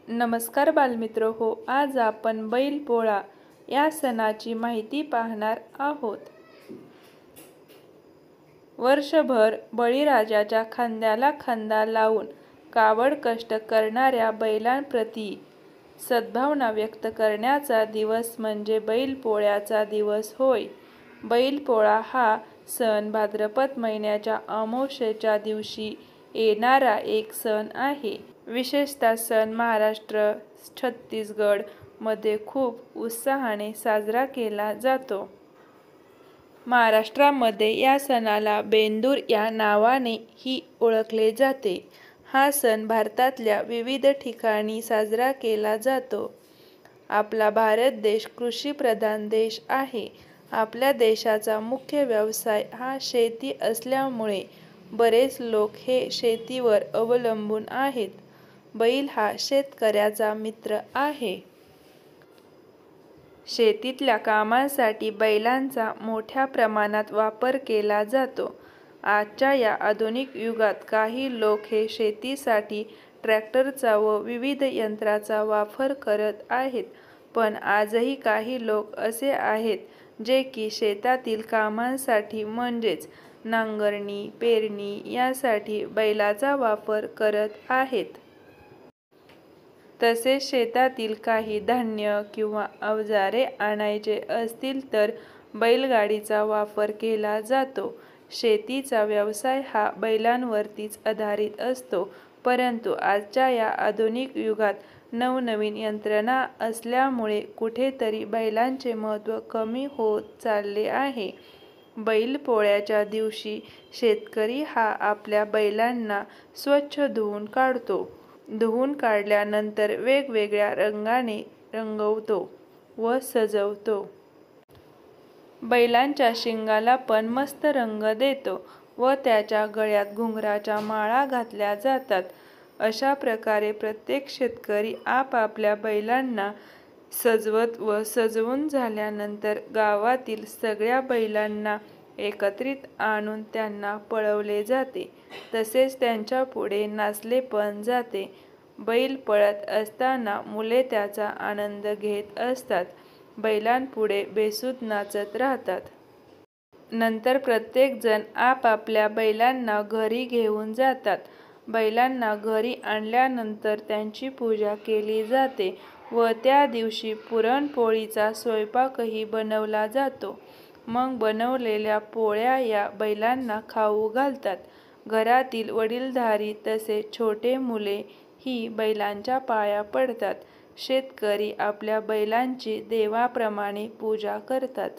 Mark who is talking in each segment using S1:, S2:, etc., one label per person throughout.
S1: नमस्कार बालमित्र हो, आज आपण बैलपोळा या सणाची माहिती पाहणार आहोत। वर्षभर बळीराजाच्या खांद्याला खांदा लावून काबड कष्ट करणाऱ्या बैलांप्रती सद्भावना व्यक्त करण्याचा दिवस म्हणजे बैलपोळ्याचा दिवस होय। बैलपोळा हा सण भाद्रपद महिन्याच्या अमावास्येच्या दिवशी येणारा एक सण आहे। विशेषतः सण महाराष्ट्र, छत्तीसगड मध्ये खूप उत्साहाने साजरा केला जातो। महाराष्ट्रामध्ये या सणाला बेंदूर या नावाने ही ओळखले जाते। हा सण भारतातल्या विविध ठिकाणी साजरा केला जातो। आपला भारत देश कृषीप्रधान देश आहे। आपल्या देशाचा मुख्य व्यवसाय हा शेती असल्यामुळे बरेच लोक हे शेतीवर अवलंबून आहेत। बैल हा शेतकऱ्याचा मित्र आहे। शेतीतल्या कामांसाठी बैलांचा मोठ्या प्रमाणात वापर केला जातो। आजच्या या आधुनिक युगात काही लोक हे शेतीसाठी ट्रॅक्टरचा व विविध यंत्राचा वापर करत आहेत, पण आजही काही लोक असे आहेत जे की शेतातील कामांसाठी म्हणजेच नांगरणी, पेरणी यासाठी बैलाचा वापर करत आहेत। तसेच शेतातील काही धान्य किंवा अवजारे आणायचे असतील तर बैलगाडीचा वापर केला जातो। शेतीचा व्यवसाय हा बैलांवरतीच आधारित असतो, परंतु आजच्या या आधुनिक युगात नवनवीन यंत्रणा असल्यामुळे कुठेतरी बैलांचे महत्त्व कमी होत चालले आहे। बैलपोळ्याच्या दिवशी शेतकरी हा आपल्या बैलांना स्वच्छ धुवून काढतो। धुवून काढल्यानंतर वेगवेगळ्या रंगाने रंगवतो व सजवतो। बैलांच्या शिंगाला पण मस्त रंग देतो व त्याच्या गळ्यात घुंगराच्या माळा घातल्या जातात। अशा प्रकारे प्रत्येक शेतकरी आपापल्या बैलांना सजवत व सजवून झाल्यानंतर गावातील सगळ्या बैलांना एकत्रित आणून त्यांना पळवले जाते, तसेच त्यांच्या पुढे नाचले पण जाते। बैल पळत असताना मुले त्याचा आनंद घेत असतात। बैलांपुढे बेसूद नाचत राहतात। नंतर प्रत्येक जण आपापल्या बैलांना घरी घेऊन जातात। बैलांना घरी आणल्यानंतर त्यांची पूजा केली जाते व त्या दिवशी पुरणपोळीचा स्वयंपाकही बनवला जातो। मग बनवलेल्या पोळ्या या बैलांना खाऊ घालतात। घरातील वडीलधारी तसेच छोटे मुले ही बैलांच्या पाया पडतात। शेतकरी आपल्या बैलांची देवाप्रमाणे पूजा करतात।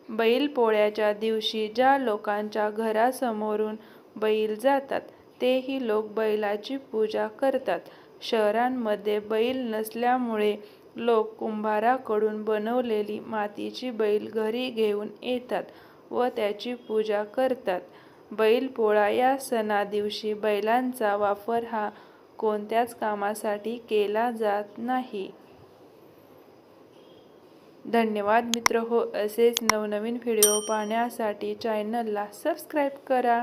S1: बैलपोळ्याच्या दिवशी ज्या लोकांच्या घरासमोरून बैल जातात तेही लोक बैलाची पूजा करतात। शहरांमध्ये बैल नसल्यामुळे लोक कुंभाराकडून बनवलेली मातीची बैल घरी घेऊन येतात व त्याची पूजा करतात। बैलपोळा या सणादिवशी बैलांचा वापर हा कोणत्याच कामासाठी केला जात नाही। धन्यवाद मित्रहो, असेच नवनवीन व्हिडिओ पाहण्यासाठी चॅनलला सबस्क्राईब करा।